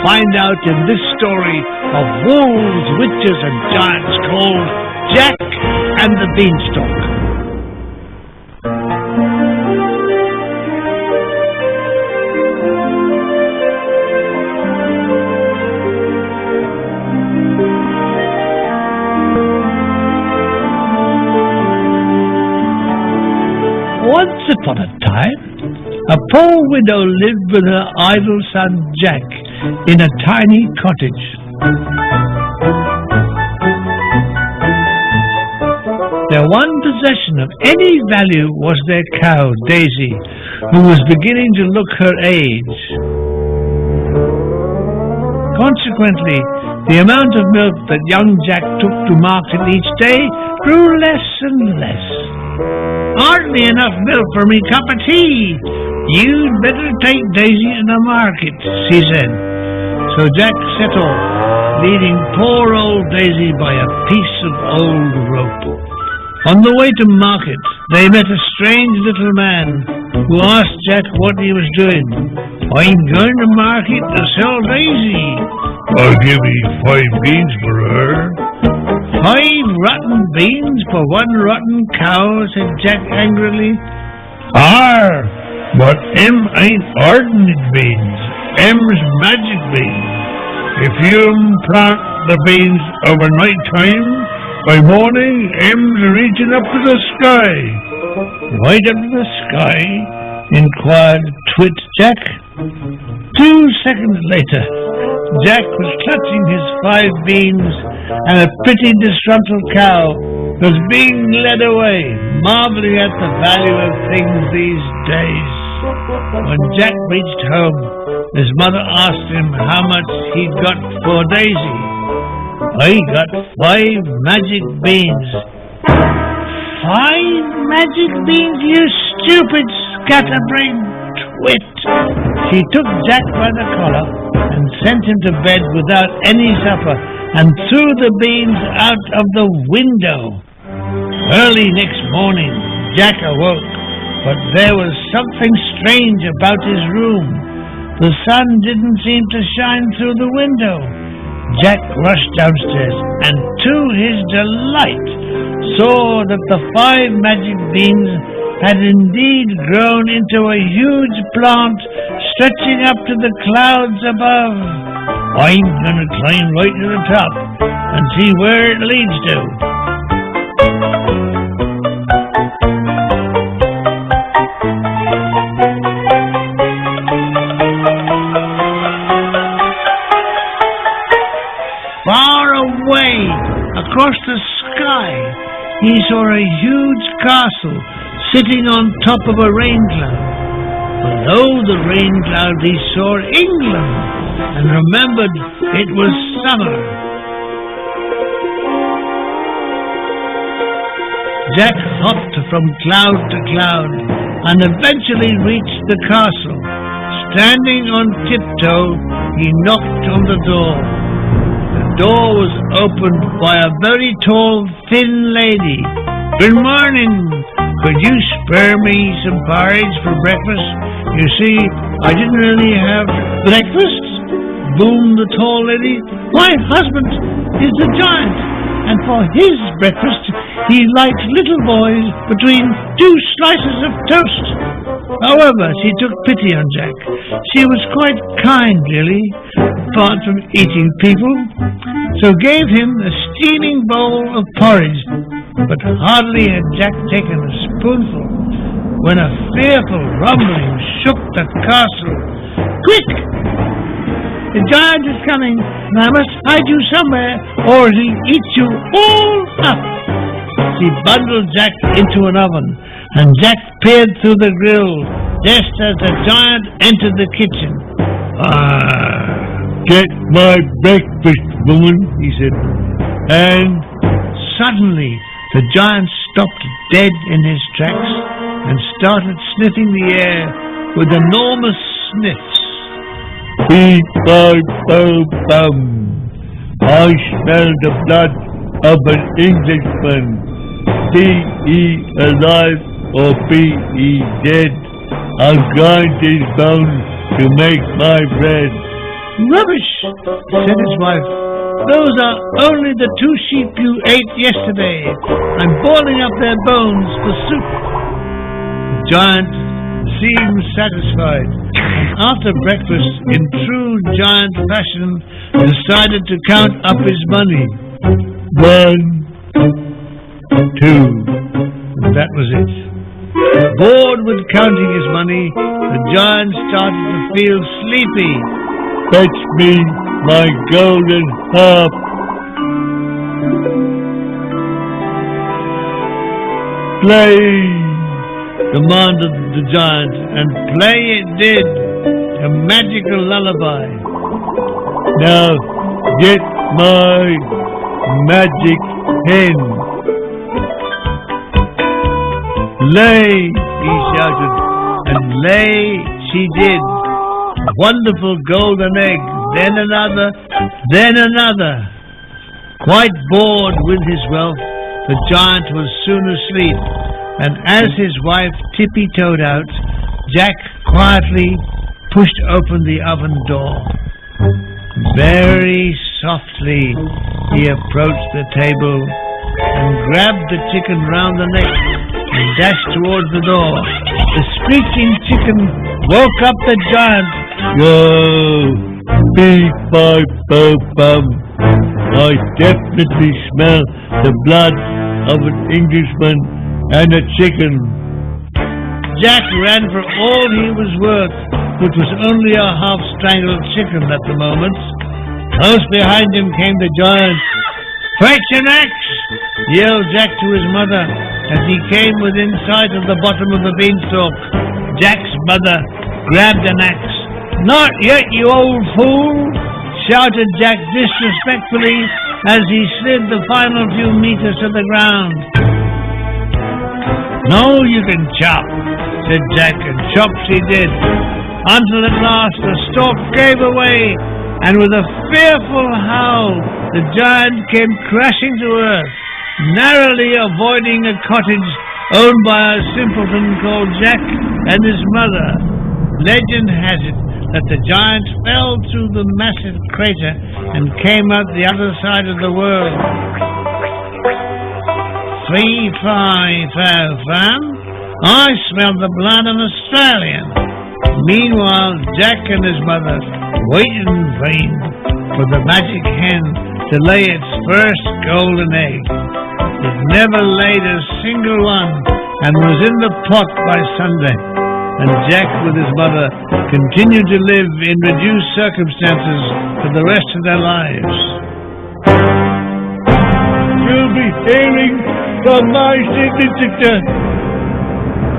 find out in this story of wolves, witches and giants called Jack and the Beanstalk. Once upon a time, a poor widow lived with her idle son Jack in a tiny cottage. Their one possession of any value was their cow, Daisy, who was beginning to look her age. Consequently, the amount of milk that young Jack took to market each day grew less and less. "Hardly enough milk for me cup of tea. You'd better take Daisy to the market," she said. So Jack set off, leading poor old Daisy by a piece of old rope. On the way to market, they met a strange little man who asked Jack what he was doing. "I'm going to market to sell Daisy." "I'll give you 5 beans for her." "5 rotten beans for one rotten cow," said Jack angrily. "Arr, but them ain't ordinary beans. Them's magic beans. If you plant the beans overnight time, by morning, them's reaching up to the sky." "Right up to the sky?" inquired Twit Jack. 2 seconds later, Jack was clutching his 5 beans, and a pretty disgruntled cow was being led away, marveling at the value of things these days. When Jack reached home, his mother asked him how much he'd got for Daisy. "I got 5 magic beans." "5 magic beans, you stupid scatterbrain twit!" She took Jack by the collar and sent him to bed without any supper, and threw the beans out of the window. Early next morning, Jack awoke, but there was something strange about his room. The sun didn't seem to shine through the window. Jack rushed downstairs and, to his delight, saw that the 5 magic beans had indeed grown into a huge plant stretching up to the clouds above. "I'm going to climb right to the top and see where it leads to." Far away, across the sky, he saw a huge castle sitting on top of a rain cloud. Below the rain cloud he saw England, and remembered it was summer. Jack hopped from cloud to cloud, and eventually reached the castle. Standing on tiptoe, he knocked on the door. The door was opened by a very tall, thin lady. "Good morning. Could you spare me some porridge for breakfast? You see, I didn't really have..." "Breakfast?" boomed the tall lady. "My husband is a giant, and for his breakfast he likes little boys between 2 slices of toast." However, she took pity on Jack. She was quite kind, really, apart from eating people, so gave him a steaming bowl of porridge. But hardly had Jack taken a spoonful when a fearful rumbling shook the castle. "Quick! The giant is coming, and I must hide you somewhere, or he'll eat you all up." She bundled Jack into an oven, and Jack peered through the grill just as the giant entered the kitchen. "Get my breakfast, woman," he said. And suddenly the giant stopped dead in his tracks and started sniffing the air with enormous sniffs. "Beep, bum, bum, bum. I smell the blood of an Englishman. Be he alive or be he dead, I'll grind his bones to make my bread. Rubbish, said his wife. Those are only the 2 sheep you ate yesterday. I'm boiling up their bones for soup. The giant seemed satisfied, and after breakfast, in true giant fashion, decided to count up his money. 1, 2. And that was it. Bored with counting his money, the giant started to feel sleepy. Fetch me my golden harp. Play, commanded the giant, and play it did, a magical lullaby. Now get my magic pen. Lay, he shouted, and lay she did. A wonderful golden egg, then another, then another. Quite bored with his wealth, the giant was soon asleep, and as his wife tippy-toed out, Jack quietly pushed open the oven door. Very softly he approached the table and grabbed the chicken round the neck and dashed towards the door. The screeching chicken woke up the giant. Go, beep, pipe, bow, bum. I definitely smell the blood of an Englishman and a chicken. Jack ran for all he was worth, which was only a half-strangled chicken at the moment. Close behind him came the giant. Fetch an axe! Yelled Jack to his mother as he came within sight of the bottom of the beanstalk. Jack's mother grabbed an axe. Not yet, you old fool! Shouted Jack disrespectfully as he slid the final few meters to the ground. No, you can chop, said Jack, and chop she did, until at last the stalk gave away, and with a fearful howl, the giant came crashing to earth, narrowly avoiding a cottage owned by a simpleton called Jack and his mother. Legend has it that the giant fell through the massive crater and came out the other side of the world. 3, 5, 4, fam. I smell the blood of an Australian. Meanwhile, Jack and his mother waited in vain for the magic hen to lay its first golden egg. It never laid a single one and was in the pot by Sunday. And Jack with his mother continued to live in reduced circumstances for the rest of their lives. You'll be hearing from my signature